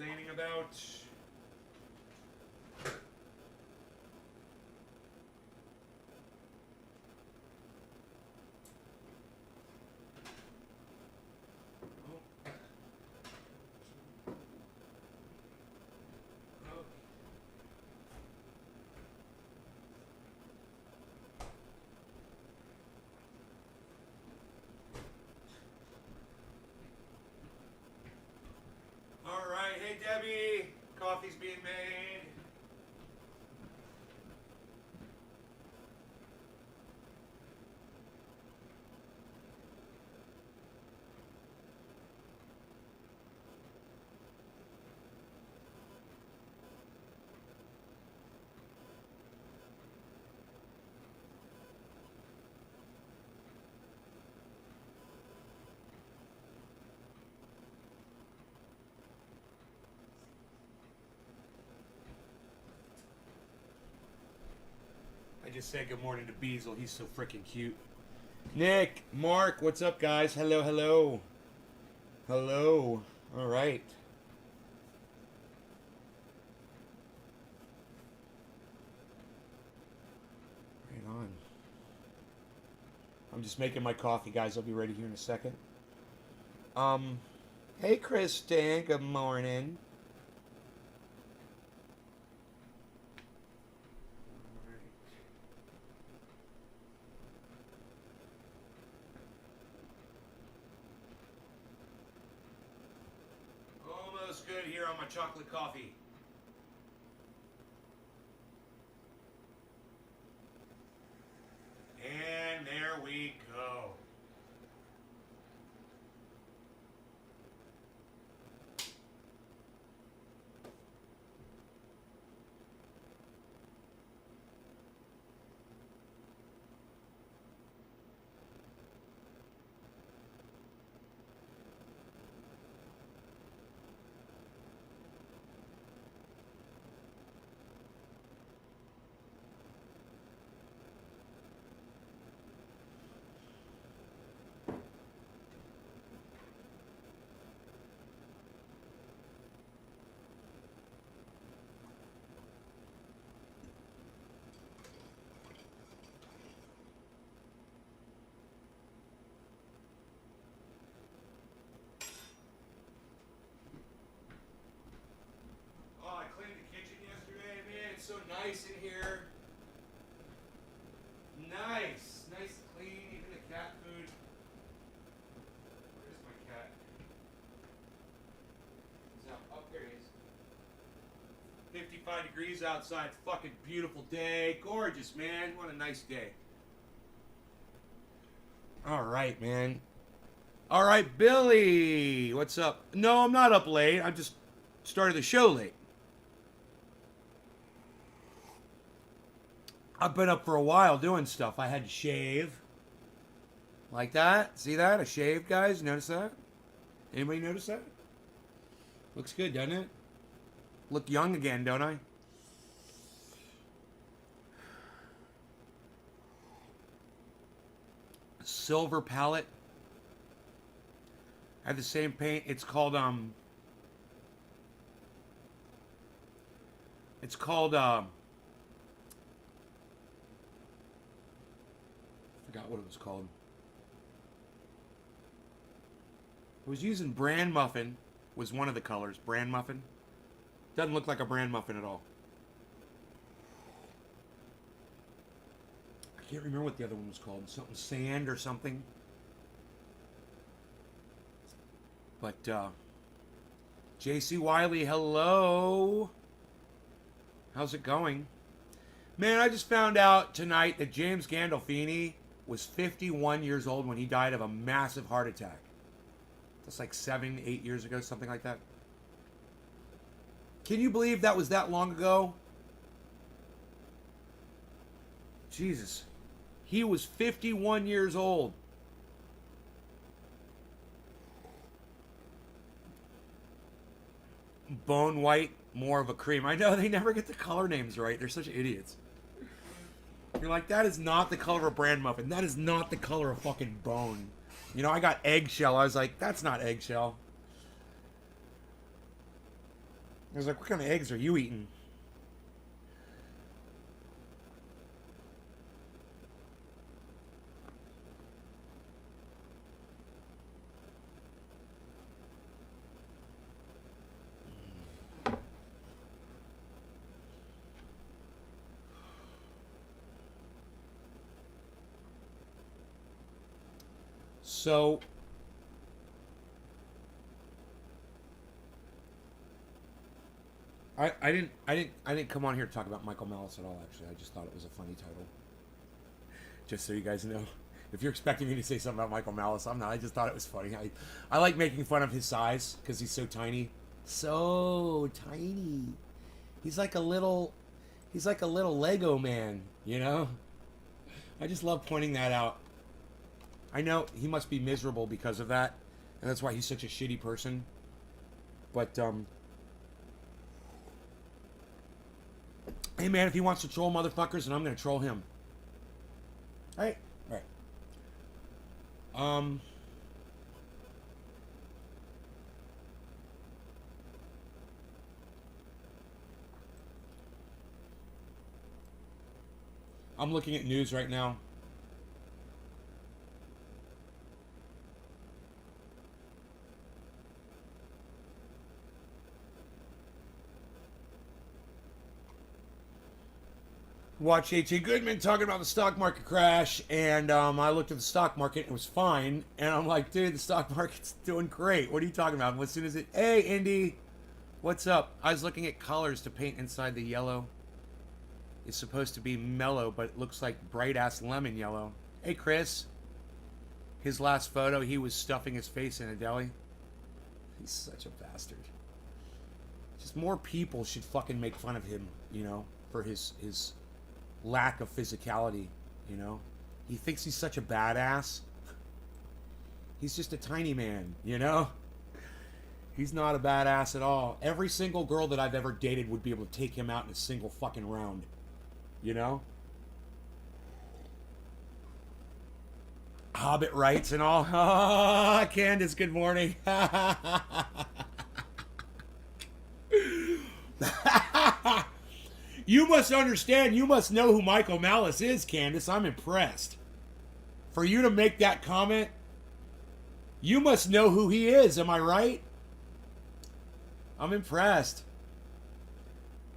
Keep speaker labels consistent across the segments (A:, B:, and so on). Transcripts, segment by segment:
A: complaining about? Hey Debbie, coffee's being made. I just said good morning to Beazle. He's so freaking cute. Nick, Mark, what's up, guys? Hello, hello. Hello. All right. Right on. I'm just making my coffee, guys. I'll be ready here in a second. Hey, Kristen. Good morning. Almost good here on my chocolate coffee. And there we go. So nice in here. Nice. Nice and clean. Even the cat food. Where's my cat? He's up there he is. 55 degrees outside. Fucking beautiful day. Gorgeous, man. What a nice day. All right, man. All right, Billy. What's up? No, I'm not up late. I just started the show late. I've been up for a while doing stuff. I had to shave. Like that. See that? I shaved, guys. Notice that? Anybody notice that? Looks good, doesn't it? Look young again, don't I? Silver palette. I have the same paint. It's called forgot what it was called. I was using bran muffin, was one of the colors. Bran muffin. Doesn't look like a bran muffin at all. I can't remember what the other one was called. Something sand or something. But, J.C. Wiley, hello. How's it going? Man, I just found out tonight that James Gandolfini was 51 years old when he died of a massive heart attack. That's like 7, 8 years ago, something like that. Can you believe that was that long ago? Jesus. He was 51 years old. Bone white, more of a cream. I know, they never get the color names right. They're such idiots. You're like, that is not the color of a bran muffin. That is not the color of fucking bone. You know, I got eggshell. I was like, that's not eggshell. I was like, what kind of eggs are you eating? So I didn't come on here to talk about Michael Malice at all. Actually, I just thought it was a funny title. Just so you guys know, if you're expecting me to say something about Michael Malice, I'm not. I just thought it was funny. I like making fun of his size because he's so tiny, so tiny. He's like a little Lego man, you know. I just love pointing that out. I know he must be miserable because of that, and that's why he's such a shitty person. But hey man, if he wants to troll motherfuckers, then I'm gonna troll him. Right? Right. I'm looking at news right now. Watch H.A. Goodman talking about the stock market crash, and I looked at the stock market, and it was fine, and I'm like, dude, the stock market's doing great. What are you talking about? And as soon as hey, Indy, what's up? I was looking at colors to paint inside the yellow. It's supposed to be mellow, but it looks like bright-ass lemon yellow. Hey, Chris. His last photo, he was stuffing his face in a deli. He's such a bastard. Just more people should fucking make fun of him, you know, for his lack of physicality, you know. He thinks he's such a badass. He's just a tiny man, you know. He's not a badass at all. Every single girl that I've ever dated would be able to take him out in a single fucking round, you know. Hobbit rights and all. Ah, Candace, good morning. You must understand, you must know who Michael Malice is, Candace. I'm impressed. For you to make that comment, you must know who he is, am I right? I'm impressed.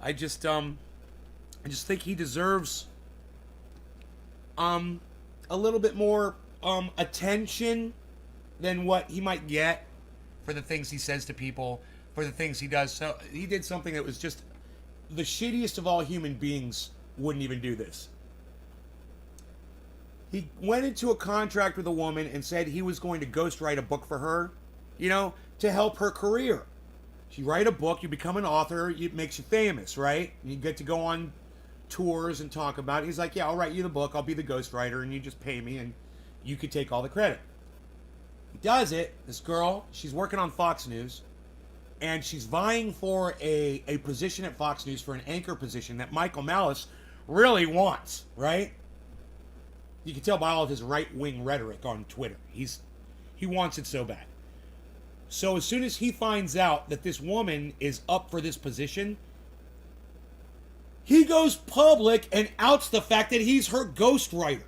A: I just think he deserves a little bit more attention than what he might get for the things he says to people, for the things he does. So he did something that was just the shittiest of all human beings wouldn't even do this. He went into a contract with a woman and said he was going to ghostwrite a book for her, you know, to help her career. You write a book, you become an author, it makes you famous, right? And you get to go on tours and talk about it. He's like, yeah, I'll write you the book, I'll be the ghostwriter, and you just pay me, and you could take all the credit. He does it. This girl, she's working on Fox News, and she's vying for a position at Fox News, for an anchor position that Michael Malice really wants, right? You can tell by all of his right-wing rhetoric on Twitter. He wants it so bad. So as soon as he finds out that this woman is up for this position, he goes public and outs the fact that he's her ghostwriter.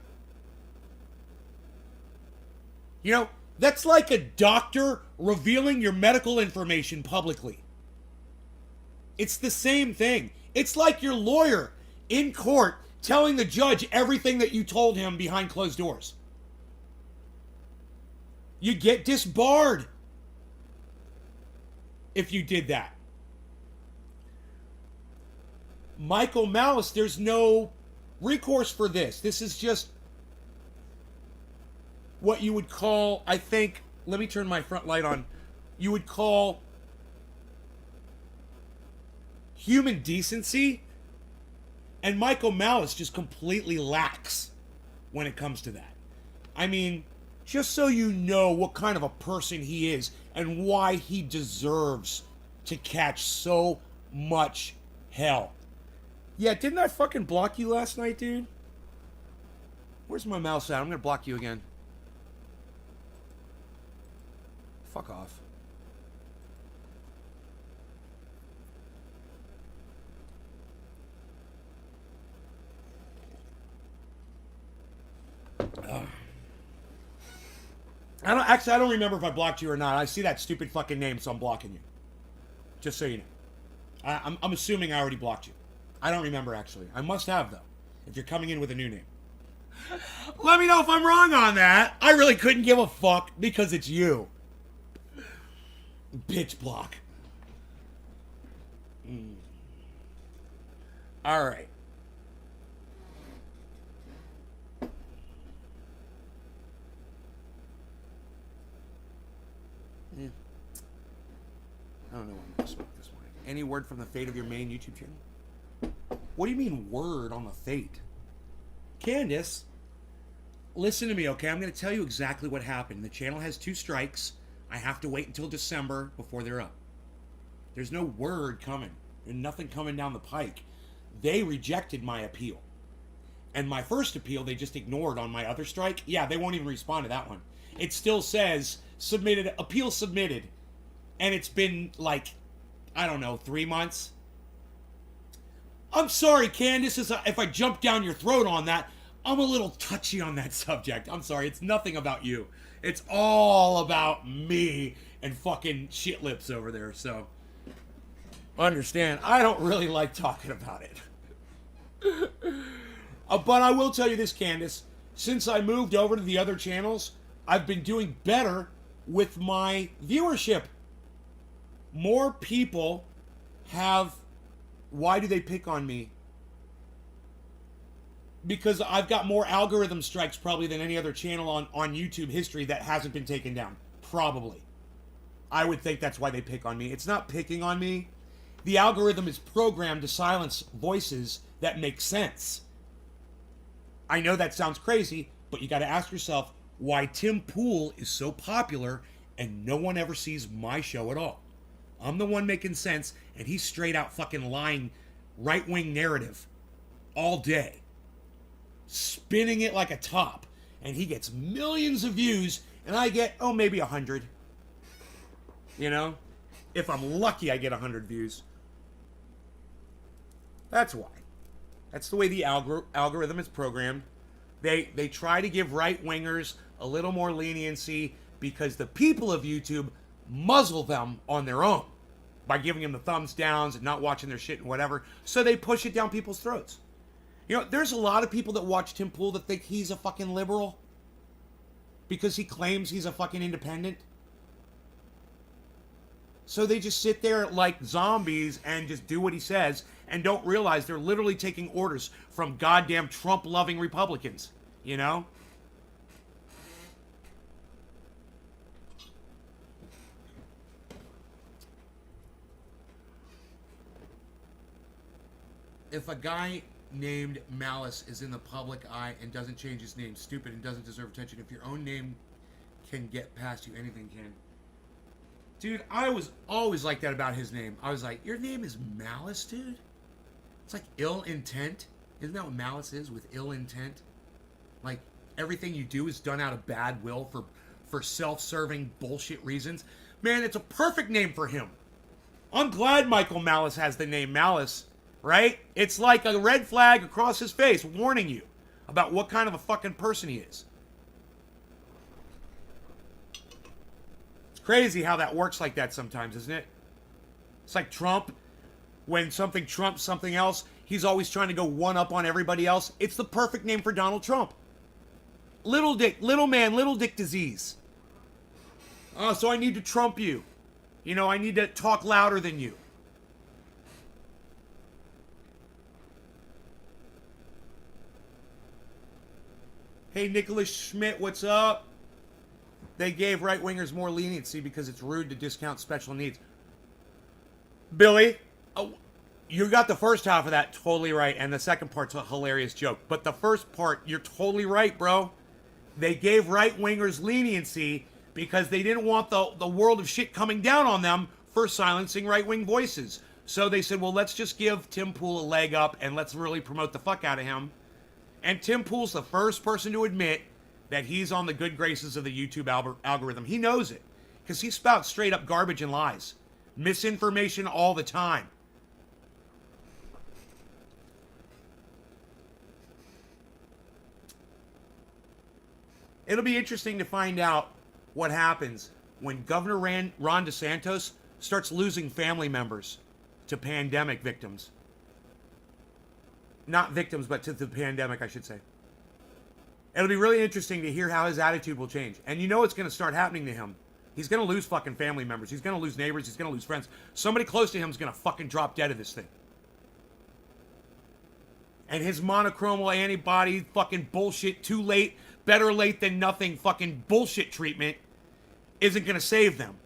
A: You know, that's like a doctor revealing your medical information publicly. It's the same thing. It's like your lawyer in court telling the judge everything that you told him behind closed doors. You get disbarred if you did that. Michael Malice, there's no recourse for this. This is just what you would call, I think, let me turn my front light on, you would call human decency, and Michael Malice just completely lacks when it comes to that. I mean, just so you know what kind of a person he is and why he deserves to catch so much hell. Yeah, didn't I fucking block you last night, dude? Where's my mouse at? I'm gonna block you again. Fuck off. I don't remember if I blocked you or not. I see that stupid fucking name, so I'm blocking you. Just so you know. I'm assuming I already blocked you. I don't remember, actually. I must have, though, if you're coming in with a new name. Let me know if I'm wrong on that. I really couldn't give a fuck because it's you. Bitch block. All right. I don't know what I'm going to smoke this morning. Any word from the fate of your main YouTube channel? What do you mean word on the fate? Candace, listen to me, okay? I'm going to tell you exactly what happened. The channel has 2 strikes. I have to wait until December before they're up. There's no word coming. There's nothing coming down the pike. They rejected my appeal. And my first appeal, they just ignored on my other strike. Yeah, they won't even respond to that one. It still says, submitted, appeal submitted. And it's been like, I don't know, 3 months. I'm sorry, Candace, if I jump down your throat on that. I'm a little touchy on that subject. I'm sorry, it's nothing about you. It's all about me and fucking shit lips over there, so. Understand, I don't really like talking about it. But I will tell you this, Candace. Since I moved over to the other channels, I've been doing better with my viewership. More people have... Why do they pick on me? Because I've got more algorithm strikes probably than any other channel on YouTube history that hasn't been taken down. Probably. I would think that's why they pick on me. It's not picking on me. The algorithm is programmed to silence voices that make sense. I know that sounds crazy, but you got to ask yourself why Tim Pool is so popular and no one ever sees my show at all. I'm the one making sense, and he's straight out fucking lying right-wing narrative all day. Spinning it like a top. And he gets millions of views, and I get, maybe 100. You know? If I'm lucky, I get 100 views. That's why. That's the way the algorithm is programmed. They try to give right-wingers a little more leniency because the people of YouTube muzzle them on their own by giving them the thumbs downs and not watching their shit and whatever. So they push it down people's throats. You know, there's a lot of people that watch Tim Pool that think he's a fucking liberal because he claims he's a fucking independent. So they just sit there like zombies and just do what he says and don't realize they're literally taking orders from goddamn Trump-loving Republicans, you know? If a guy named Malice is in the public eye and doesn't change his name, stupid and doesn't deserve attention. If your own name can get past you, anything can. Dude, I was always like that about his name. I was like, your name is Malice, dude? It's like ill intent. Isn't that what malice is, with ill intent? Like, everything you do is done out of bad will for self-serving bullshit reasons. Man, it's a perfect name for him. I'm glad Michael Malice has the name Malice, right? It's like a red flag across his face warning you about what kind of a fucking person he is. It's crazy how that works like that sometimes, isn't it? It's like Trump. When something trumps something else, he's always trying to go one up on everybody else. It's the perfect name for Donald Trump. Little dick, little man, little dick disease. Oh, so I need to trump you. You know, I need to talk louder than you. Hey, Nicholas Schmidt, what's up? They gave right-wingers more leniency because it's rude to discount special needs. Billy, you got the first half of that totally right, and the second part's a hilarious joke. But the first part, you're totally right, bro. They gave right-wingers leniency because they didn't want the world of shit coming down on them for silencing right-wing voices. So they said, well, let's just give Tim Pool a leg up and let's really promote the fuck out of him. And Tim Pool's the first person to admit that he's on the good graces of the YouTube algorithm. He knows it because he spouts straight up garbage and lies. Misinformation all the time. It'll be interesting to find out what happens when Governor Ron DeSantis starts losing family members to pandemic victims. Not victims, but to the pandemic, I should say. It'll be really interesting to hear how his attitude will change. And you know it's going to start happening to him. He's going to lose fucking family members. He's going to lose neighbors. He's going to lose friends. Somebody close to him is going to fucking drop dead of this thing. And his monoclonal antibody fucking bullshit, too late, better late than nothing fucking bullshit treatment isn't going to save them.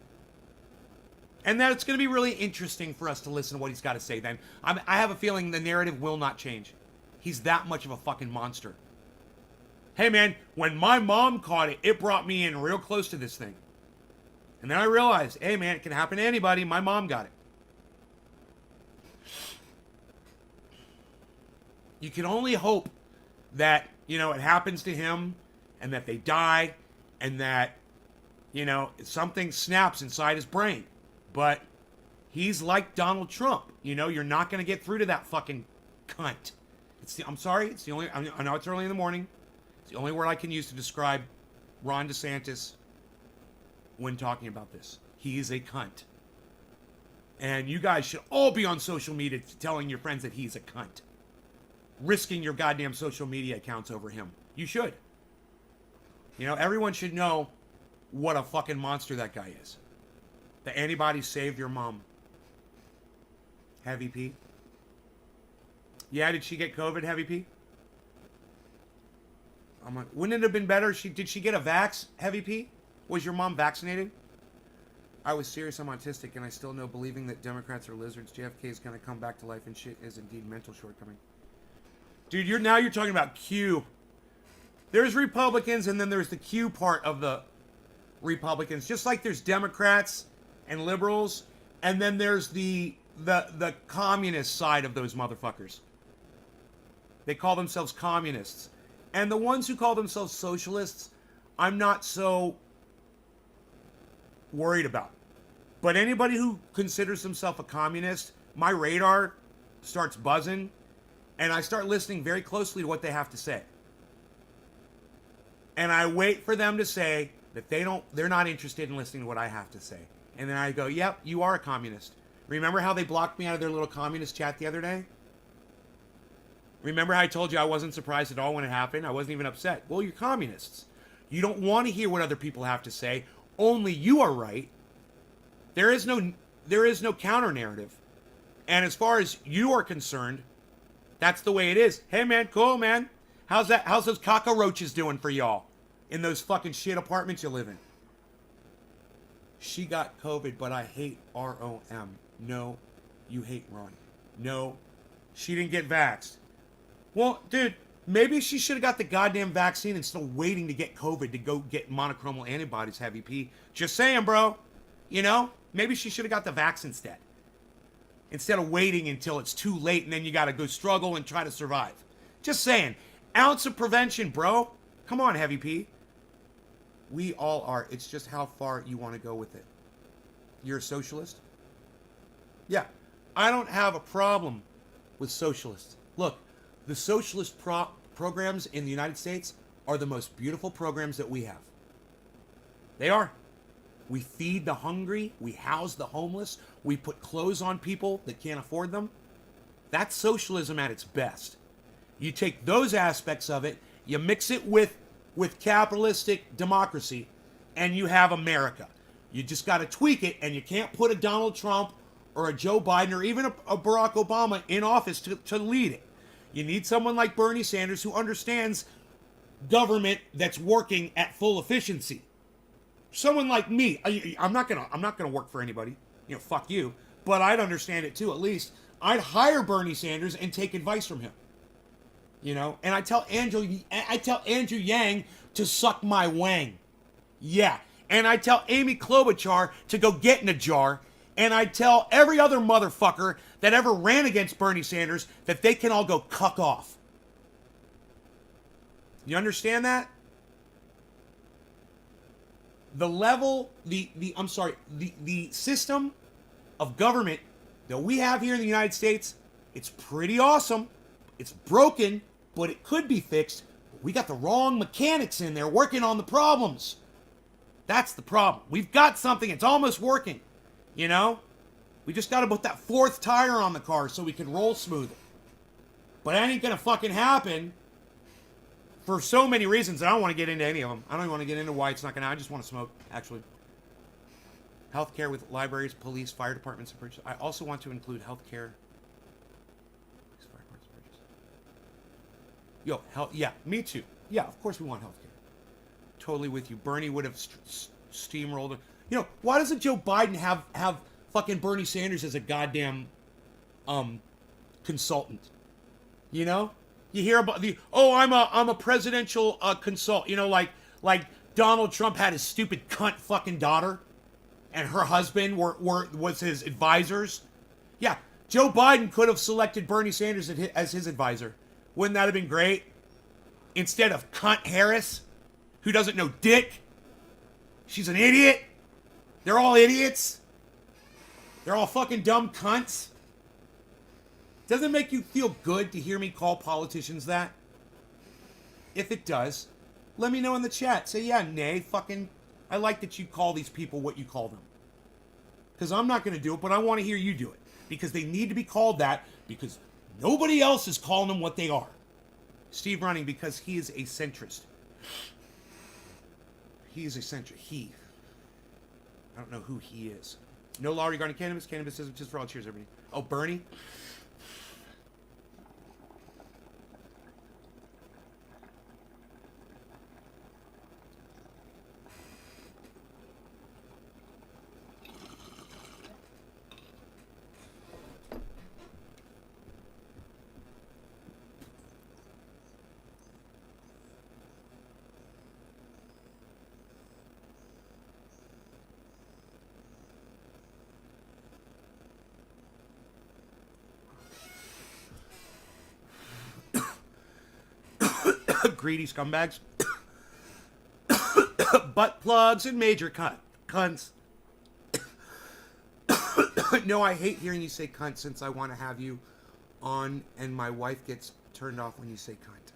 A: And that it's going to be really interesting for us to listen to what he's got to say then. I have a feeling the narrative will not change. He's that much of a fucking monster. Hey man, when my mom caught it, it brought me in real close to this thing. And then I realized, hey man, it can happen to anybody. My mom got it. You can only hope that, you know, it happens to him and that they die and that, you know, something snaps inside his brain. But he's like Donald Trump. You know, you're not going to get through to that fucking cunt. I'm sorry. It's the only, I know it's early in the morning. It's the only word I can use to describe Ron DeSantis when talking about this. He is a cunt. And you guys should all be on social media telling your friends that he's a cunt. Risking your goddamn social media accounts over him. You should. You know, everyone should know what a fucking monster that guy is. The antibodies saved your mom. Heavy P. Yeah, did she get COVID, Heavy P? I'm like, wouldn't it have been better? Did she get a vax, Heavy P? Was your mom vaccinated? I was serious, I'm autistic, and I still know believing that Democrats are lizards, JFK is going to come back to life and shit is indeed mental shortcoming. Dude, you're talking about Q. There's Republicans, and then there's the Q part of the Republicans. Just like there's Democrats and liberals, and then there's the communist side of those motherfuckers. They call themselves communists. And the ones who call themselves socialists, I'm not so worried about. But anybody who considers himself a communist, my radar starts buzzing, and I start listening very closely to what they have to say. And I wait for them to say that they're not interested in listening to what I have to say. And then I go, yep, you are a communist. Remember how they blocked me out of their little communist chat the other day? Remember how I told you I wasn't surprised at all when it happened? I wasn't even upset. Well, you're communists. You don't want to hear what other people have to say. Only you are right. There is no counter narrative. And as far as you are concerned, that's the way it is. Hey man, cool man. How's those cockroaches doing for y'all in those fucking shit apartments you live in? She got COVID, but I hate ROM. No, you hate Ron. No, she didn't get vaxxed. Well, dude, maybe she should have got the goddamn vaccine instead of waiting to get COVID to go get monoclonal antibodies, Heavy P. Just saying, bro. You know, maybe she should have got the vax instead of waiting until it's too late and then you got to go struggle and try to survive. Just saying. Ounce of prevention, bro. Come on, Heavy P. We all are. It's just how far you want to go with it. You're a socialist? Yeah. I don't have a problem with socialists. Look, the socialist programs in the United States are the most beautiful programs that we have. They are. We feed the hungry. We house the homeless. We put clothes on people that can't afford them. That's socialism at its best. You take those aspects of it, you mix it with capitalistic democracy, and you have America. You just got to tweak it, and you can't put a Donald Trump or a Joe Biden or even a Barack Obama in office to lead it. You need someone like Bernie Sanders who understands government that's working at full efficiency. Someone like me, I'm not gonna work for anybody. You know, fuck you. But I'd understand it too. At least I'd hire Bernie Sanders and take advice from him. You know, and I tell Andrew Yang to suck my wang. Yeah, and I tell Amy Klobuchar to go get in a jar. And I tell every other motherfucker that ever ran against Bernie Sanders that they can all go cuck off. You understand that? The system of government that we have here in the United States, it's pretty awesome. It's broken, but it could be fixed. We got the wrong mechanics in there working on the problems. That's the problem. We've got something. It's almost working. You know? We just got to put that fourth tire on the car so we can roll smoother. But that ain't going to fucking happen for so many reasons. I don't want to get into any of them. I don't even want to get into why it's not going to. I just want to smoke, actually. Healthcare with libraries, police, fire departments, and bridges. I also want to include healthcare. Yo, yeah, me too. Yeah, of course we want healthcare. Totally with you. Bernie would have steamrolled. You know, why doesn't Joe Biden have fucking Bernie Sanders as a goddamn consultant? You know, you hear about I'm a presidential consult. You know, like Donald Trump had his stupid cunt fucking daughter, and her husband was his advisors. Yeah, Joe Biden could have selected Bernie Sanders as his advisor. Wouldn't that have been great? Instead of cunt Harris, who doesn't know dick. She's an idiot. They're all idiots. They're all fucking dumb cunts. Doesn't it make you feel good to hear me call politicians that? If it does, let me know in the chat. Say, yeah, nay, fucking, I like that you call these people what you call them. Because I'm not going to do it, but I want to hear you do it. Because they need to be called that, because nobody else is calling them what they are. Steve Running, because he is a centrist. He is a centrist. He. I don't know who he is. No law regarding cannabis. Cannabis isn't just for all. Cheers, everybody. Oh, Bernie? Greedy scumbags. Butt plugs and major cunts. No, I hate hearing you say cunt since I want to have you on and my wife gets turned off when you say cunt.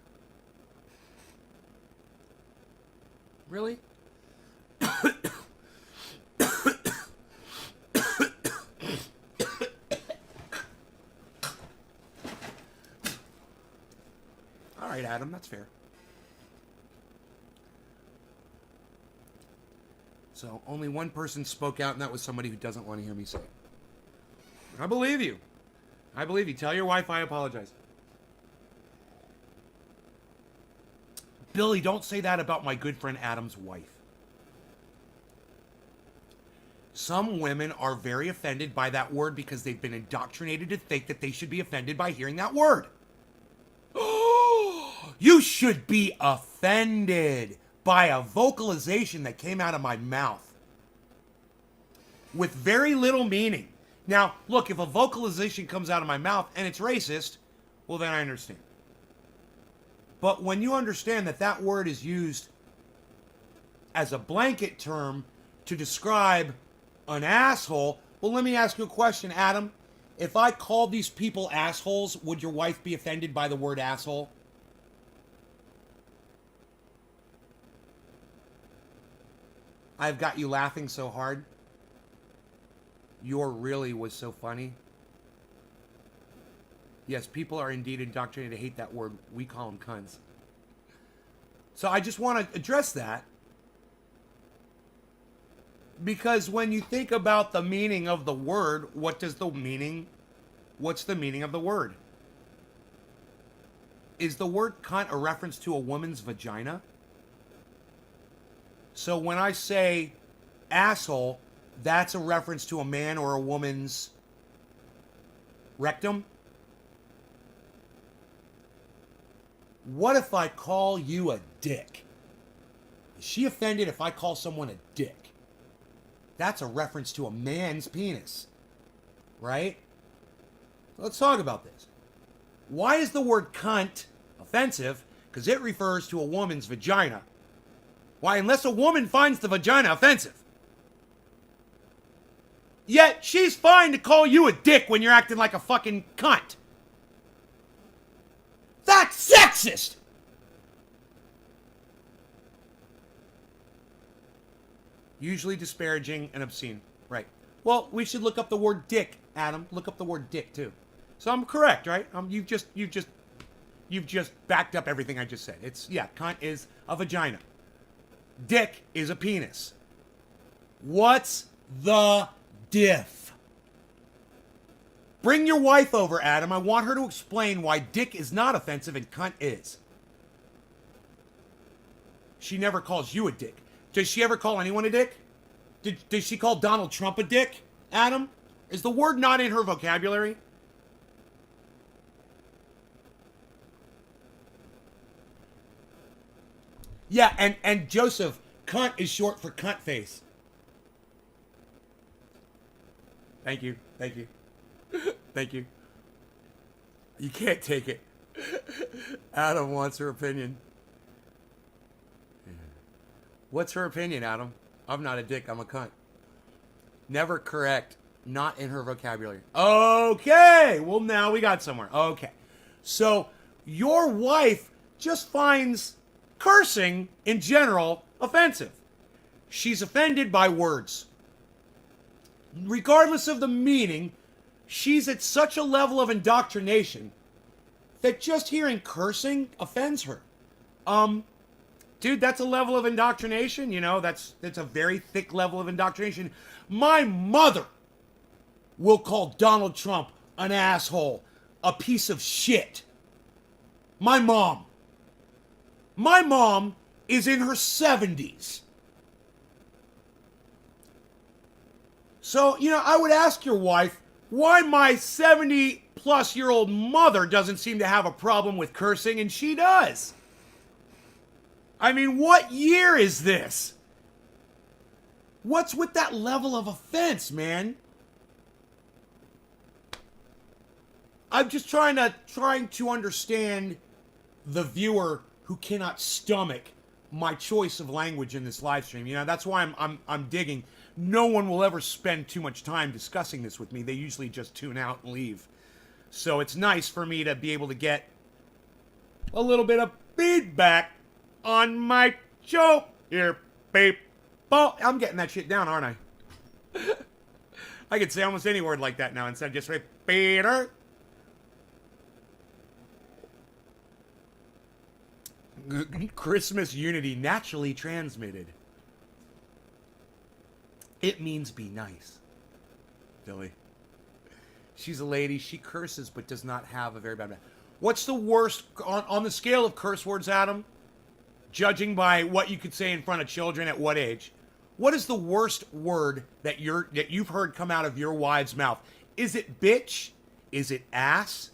A: Really? All right, Adam, that's fair. So only one person spoke out, and that was somebody who doesn't want to hear me say it. I believe you. I believe you. Tell your wife I apologize. Billy, don't say that about my good friend Adam's wife. Some women are very offended by that word because they've been indoctrinated to think that they should be offended by hearing that word. You should be offended by a vocalization that came out of my mouth with very little meaning. Now, look, if a vocalization comes out of my mouth and it's racist, well, then I understand. But when you understand that that word is used as a blanket term to describe an asshole, well, let me ask you a question, Adam. If I called these people assholes, would your wife be offended by the word asshole? I've got you laughing so hard. Your really was so funny. Yes, people are indeed indoctrinated to hate that word. We call them cunts. So I just want to address that. Because when you think about the meaning of the word, what's the meaning of the word? Is the word cunt a reference to a woman's vagina? So when I say asshole, that's a reference to a man or a woman's rectum? What if I call you a dick? Is she offended if I call someone a dick? That's a reference to a man's penis, right? Let's talk about this. Why is the word cunt offensive? Because it refers to a woman's vagina. Why, unless a woman finds the vagina offensive. Yet, she's fine to call you a dick when you're acting like a fucking cunt. That's sexist! Usually disparaging and obscene. Right. Well, we should look up the word dick, Adam. Look up the word dick too. So I'm correct, right? You've just backed up everything I just said. It's yeah, cunt is a vagina. Dick is a penis. What's the diff? Bring your wife over, Adam. I want her to explain why dick is not offensive and cunt is. She never calls you a dick. Does she ever call anyone a dick? Did she call Donald Trump a dick, Adam? Is the word not in her vocabulary? Yeah, and Joseph, cunt is short for cunt face. Thank you. Thank you. Thank you. You can't take it. Adam wants her opinion. What's her opinion, Adam? I'm not a dick, I'm a cunt. Never correct. Not in her vocabulary. Okay. Well, now we got somewhere. Okay. So, your wife just finds cursing in general offensive. She's offended by words. Regardless of the meaning, she's at such a level of indoctrination that just hearing cursing offends her. Dude, that's a level of indoctrination, you know, that's a very thick level of indoctrination. My mother will call Donald Trump an asshole, a piece of shit. My mom. My mom is in her 70s. So, you know, I would ask your wife why my 70-plus-year-old mother doesn't seem to have a problem with cursing, and she does. I mean, what year is this? What's with that level of offense, man? I'm just trying to understand the viewer who cannot stomach my choice of language in this live stream. You know, that's why I'm digging. No one will ever spend too much time discussing this with me. They usually just tune out and leave. So it's nice for me to be able to get a little bit of feedback on my show here, people. I'm getting that shit down, aren't I? I could say almost any word like that now instead of just Peter. Christmas unity naturally transmitted. It means be nice. Billy. She's a lady. She curses but does not have a very bad mouth. What's the worst on the scale of curse words, Adam? Judging by what you could say in front of children at what age? What is the worst word that you've heard come out of your wife's mouth? Is it bitch? Is it ass?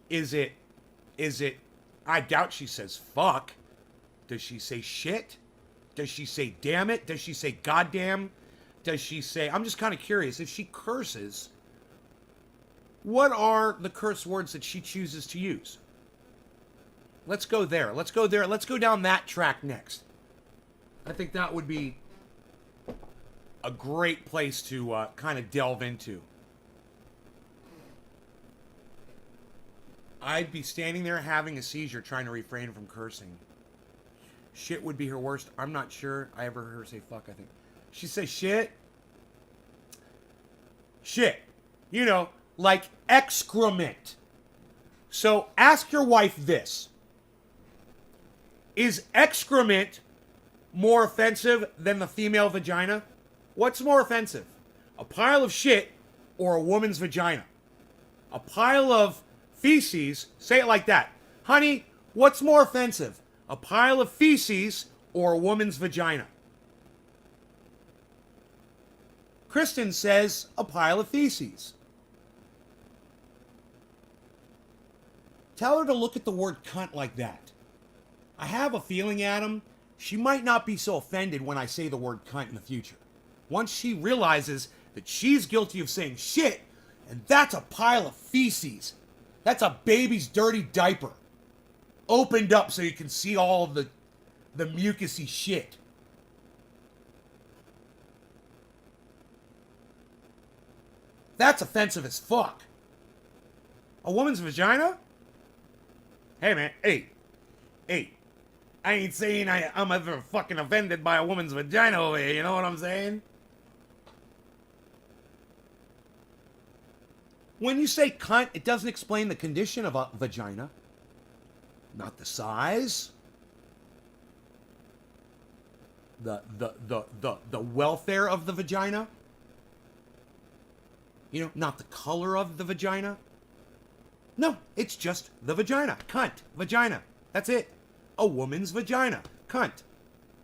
A: Is it I doubt she says fuck. Does she say shit? Does she say damn it? Does she say goddamn? Does she say, I'm just kind of curious, if she curses, what are the curse words that she chooses to use? Let's go there. Let's go there. Let's go down that track next. I think that would be a great place to kind of delve into. I'd be standing there having a seizure trying to refrain from cursing. Shit would be her worst. I'm not sure I ever heard her say fuck, I think. She says shit. Shit. You know, like excrement. So ask your wife this. Is excrement more offensive than the female vagina? What's more offensive? A pile of shit or a woman's vagina? A pile of feces, say it like that. Honey, what's more offensive? A pile of feces or a woman's vagina? Kristen says a pile of feces. Tell her to look at the word cunt like that. I have a feeling, Adam, she might not be so offended when I say the word cunt in the future. Once she realizes that she's guilty of saying shit, and that's a pile of feces. That's a baby's dirty diaper. Opened up so you can see all of the mucusy shit. That's offensive as fuck. A woman's vagina? Hey, man. Hey. I ain't saying I'm ever fucking offended by a woman's vagina over here, you know what I'm saying? When you say cunt, it doesn't explain the condition of a vagina. Not the size. The welfare of the vagina. You know, not the color of the vagina. No, it's just the vagina. Cunt. Vagina. That's it. A woman's vagina. Cunt.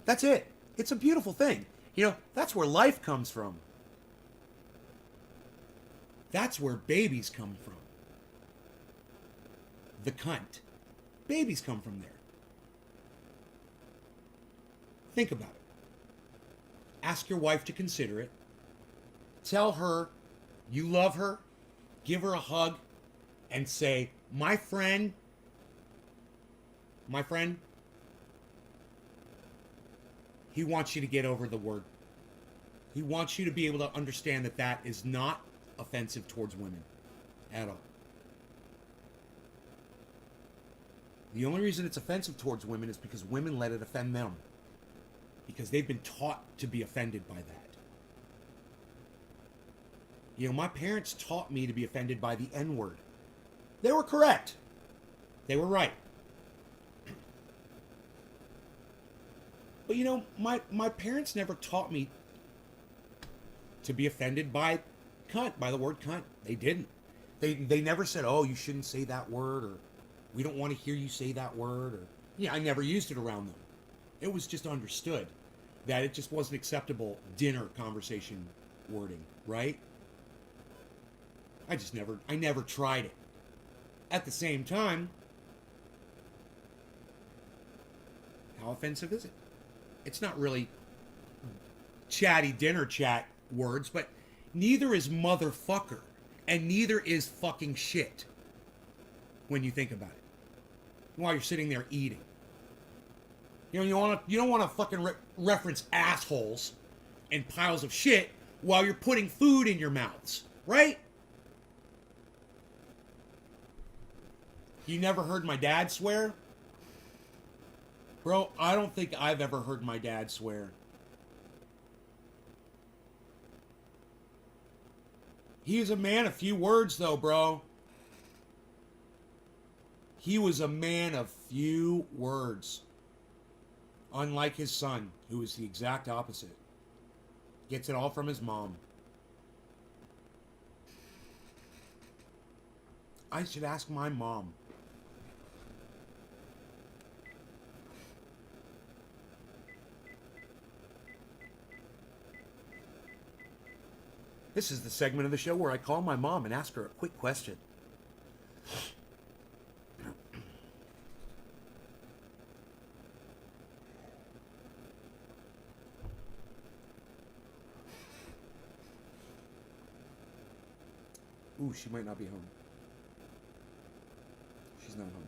A: That's it. It's a beautiful thing. You know, that's where life comes from. That's where babies come from. The cunt. Babies come from there. Think about it. Ask your wife to consider it. Tell her you love her. Give her a hug. And say, my friend, he wants you to get over the word. He wants you to be able to understand that that is not offensive towards women at all. The only reason it's offensive towards women is because women let it offend them. Because they've been taught to be offended by that. You know, my parents taught me to be offended by the N-word. They were correct. They were right. But you know, my parents never taught me to be offended by cunt, by the word cunt. They didn't. They never said, oh, you shouldn't say that word, or we don't want to hear you say that word, or yeah, I never used it around them. It was just understood that it just wasn't acceptable dinner conversation wording, right? I never tried it. At the same time, how offensive is it? It's not really chatty dinner chat words, but neither is motherfucker, and neither is fucking shit when you think about it. While you're sitting there eating. You know, you don't want to fucking reference assholes and piles of shit while you're putting food in your mouths, right? You never heard my dad swear? Bro, I don't think I've ever heard my dad swear. He was a man of few words, though, bro. He was a man of few words. Unlike his son, who is the exact opposite. Gets it all from his mom. I should ask my mom. This is the segment of the show where I call my mom and ask her a quick question. Ooh, she might not be home. She's not home.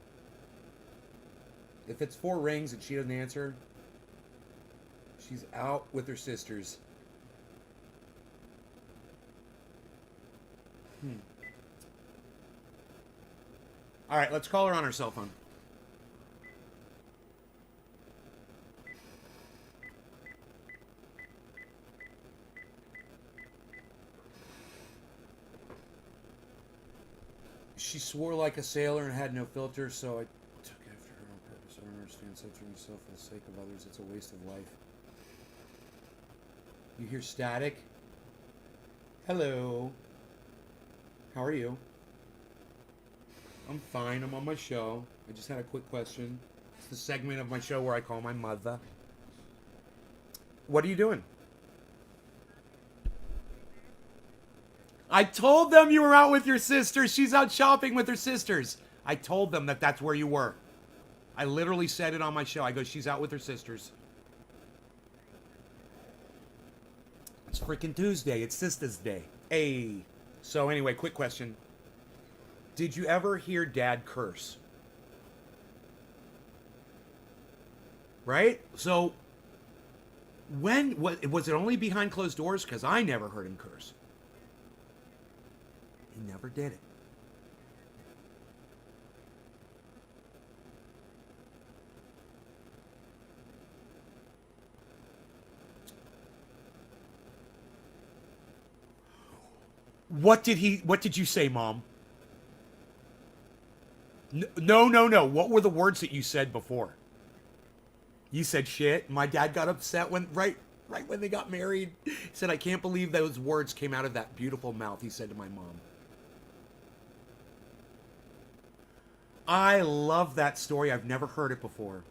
A: If it's 4 rings and she doesn't answer, she's out with her sisters. All right, let's call her on her cell phone. She swore like a sailor and had no filter, so I took after her on purpose. I don't understand censoring yourself for the sake of others. It's a waste of life. You hear static? Hello. How are you? I'm fine. I'm on my show. I just had a quick question. It's the segment of my show where I call my mother. What are you doing? I told them you were out with your sisters. She's out shopping with her sisters. I told them that that's where you were. I literally said it on my show. I go, she's out with her sisters. It's freaking Tuesday. It's Sisters Day. Hey. So anyway, quick question. Did you ever hear Dad curse? Right? So, when was it only behind closed doors? Because I never heard him curse. He never did it. What did you say, Mom? No. What were the words that you said before? You said shit. My dad got upset when right when they got married. He said, I can't believe those words came out of that beautiful mouth, he said to my mom. I love that story. I've never heard it before.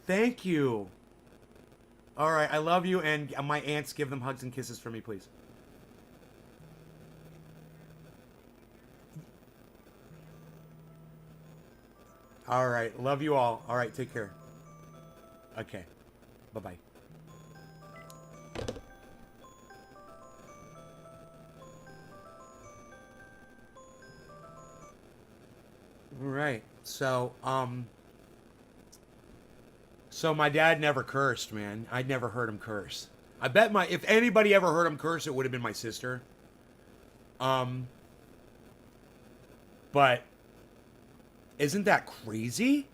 A: Thank you. All right, I love you, and my aunts, give them hugs and kisses for me, please. All right, love you all. All right, take care. Okay, bye-bye. All right, so my dad never cursed, man. I'd never heard him curse. I bet if anybody ever heard him curse, it would have been my sister. But isn't that crazy?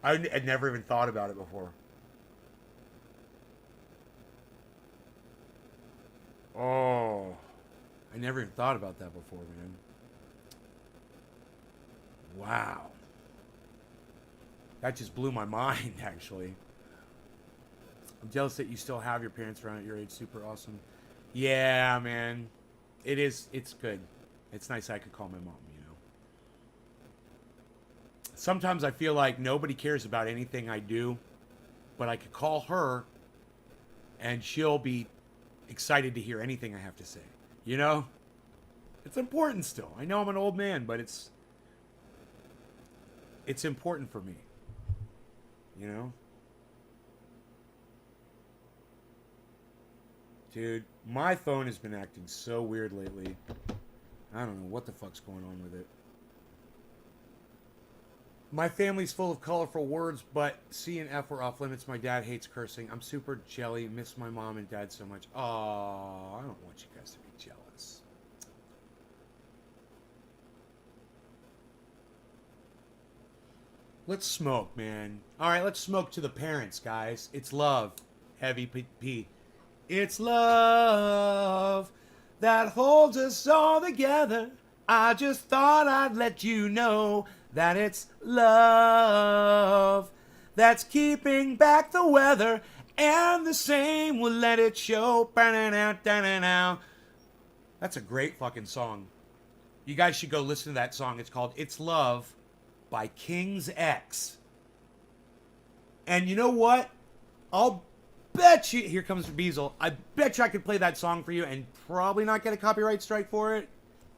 A: I'd never even thought about it before. Oh, I never even thought about that before, man. Wow. That just blew my mind, actually. I'm jealous that you still have your parents around at your age. Super awesome. Yeah, man. It is. It's good. It's nice I could call my mom, you know. Sometimes I feel like nobody cares about anything I do, but I could call her and she'll be excited to hear anything I have to say. You know? It's important still. I know I'm an old man, but it's important for me. You know? Dude, my phone has been acting so weird lately. I don't know what the fuck's going on with it. My family's full of colorful words, but C and F were off limits. My dad hates cursing. I'm super jelly. Miss my mom and dad so much. Oh, I don't want you guys to be jealous. Let's smoke, man. All right, let's smoke to the parents, guys. It's love. Heavy P. It's love that holds us all together. I just thought I'd let you know that it's love that's keeping back the weather, and the same will let it show. That's a great fucking song. You guys should go listen to that song. It's called It's Love by King's X. And you know what? I'll bet you, here comes Beazle, I bet you I could play that song for you and probably not get a copyright strike for it.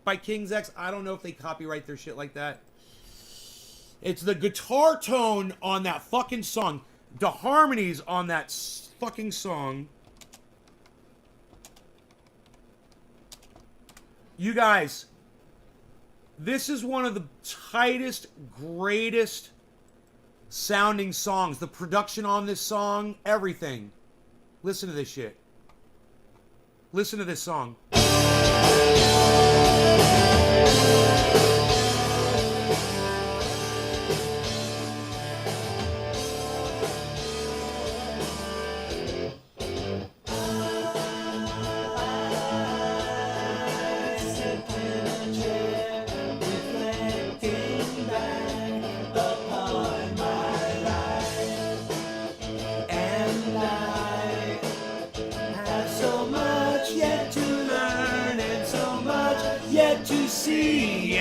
A: By King's X, I don't know if they copyright their shit like that. It's the guitar tone on that fucking song, the harmonies on that fucking song. You guys, this is one of the tightest, greatest sounding songs. The production on this song, everything. Listen to this shit. Listen to this song. To see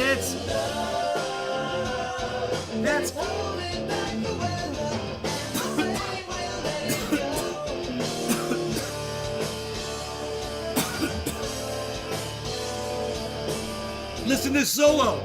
A: That's listen to this solo.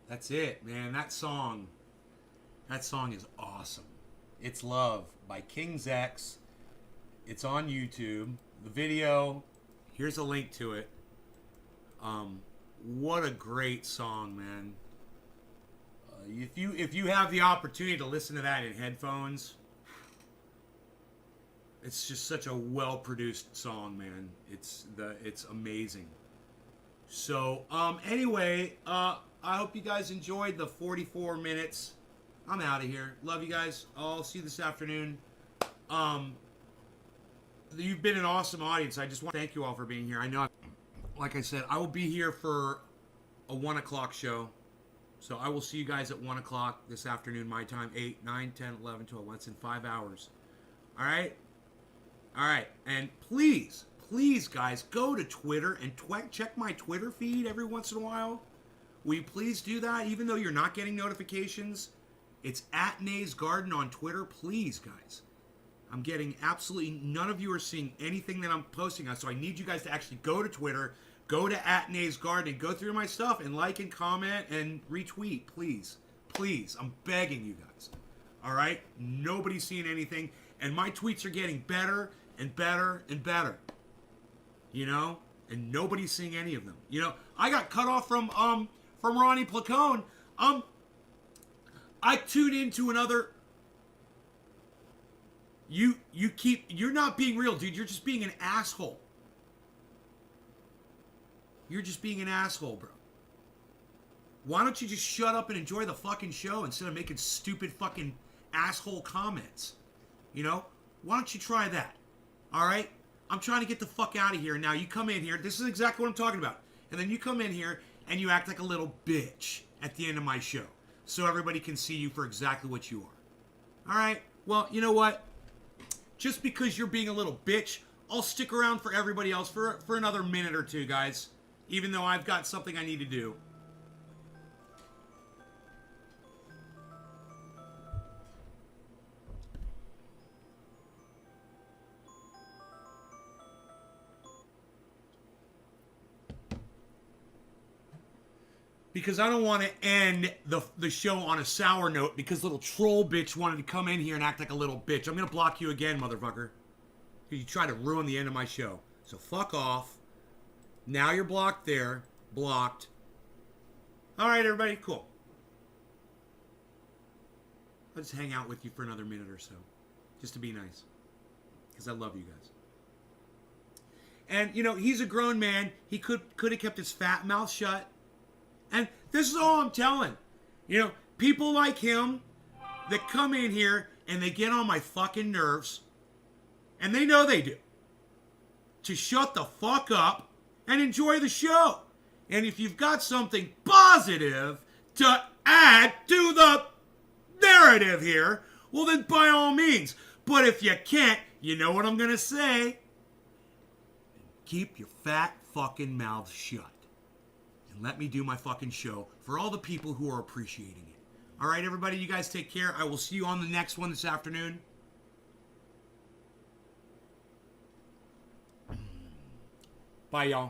A: That's it, man. That song is awesome. It's Love by King's X. It's on YouTube. The video, here's a link to it. What a great song, man. If you have the opportunity to listen to that in headphones, it's just such a well-produced song, man. It's amazing. So, anyway, I hope you guys enjoyed the 44 minutes. I'm out of here. Love you guys. I'll see you this afternoon. You've been an awesome audience. I just want to thank you all for being here. I know, like I said, I will be here for a 1 o'clock show. So I will see you guys at 1 o'clock this afternoon, my time. 8, 9, 10, 11, 12. That's in 5 hours. All right? All right. And please, guys, go to Twitter and check my Twitter feed every once in a while. Will you please do that? Even though you're not getting notifications, it's at Nay's Garden on Twitter. Please, guys. I'm getting absolutely none of you are seeing anything that I'm posting on, so I need you guys to actually go to Twitter, go to at Nay's Garden, and go through my stuff and like and comment and retweet, please. Please, I'm begging you guys. All right? Nobody's seeing anything, and my tweets are getting better and better and better. You know? And nobody's seeing any of them. You know, I got cut off from Ronnie Placone. I tuned into another. You're not being real, dude. You're just being an asshole. You're just being an asshole, bro. Why don't you just shut up and enjoy the fucking show instead of making stupid fucking asshole comments? You know? Why don't you try that? All right? I'm trying to get the fuck out of here. Now you come in here. This is exactly what I'm talking about. And then you come in here and you act like a little bitch at the end of my show. So everybody can see you for exactly what you are. All right? Well, you know what? Just because you're being a little bitch, I'll stick around for everybody else for another minute or two, guys. Even though I've got something I need to do. Because I don't want to end the show on a sour note because little troll bitch wanted to come in here and act like a little bitch. I'm going to block you again, motherfucker. Because you tried to ruin the end of my show. So fuck off. Now you're blocked there. Blocked. Alright, everybody. Cool. I'll just hang out with you for another minute or so. Just to be nice. Because I love you guys. And, you know, he's a grown man. He could have kept his fat mouth shut. And this is all I'm telling. You know, people like him that come in here and they get on my fucking nerves, and they know they do, to shut the fuck up and enjoy the show. And if you've got something positive to add to the narrative here, well then by all means. But if you can't, you know what I'm going to say? Keep your fat fucking mouth shut. And let me do my fucking show for all the people who are appreciating it. All right, everybody, you guys take care. I will see you on the next one this afternoon. Bye, y'all.